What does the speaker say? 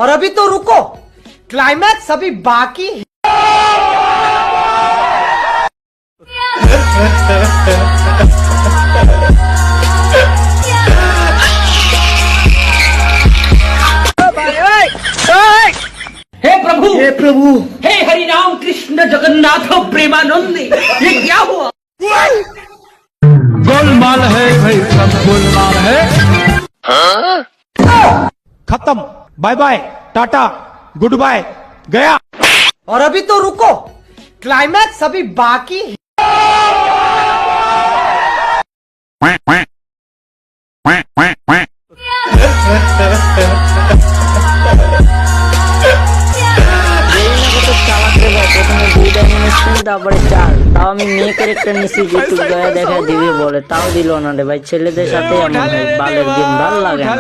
और अभी तो रुको, क्लाइमैक्स अभी बाकी है। हे प्रभु, हे हरि राम कृष्ण जगन्नाथ प्रेमानंद, ये क्या हुआ? गोलमाल है भाई, सब गोलमाल है। खत्म, bye bye, tata, goodbye, गया। और अभी तो रुको, क्लाइमैक्स अभी बाकी है। প্রথমে 2 ডাইমেনশন তারপরে 4, তাও আমি মেয়ে ক্যারেক্টার নিচ্ছি যেটুক দয়া দেখা দিবে বলে, তাও দিল না রে ভাই। ছেলেদের সাথে এমন হয়, বালের গেম ভালো লাগে না।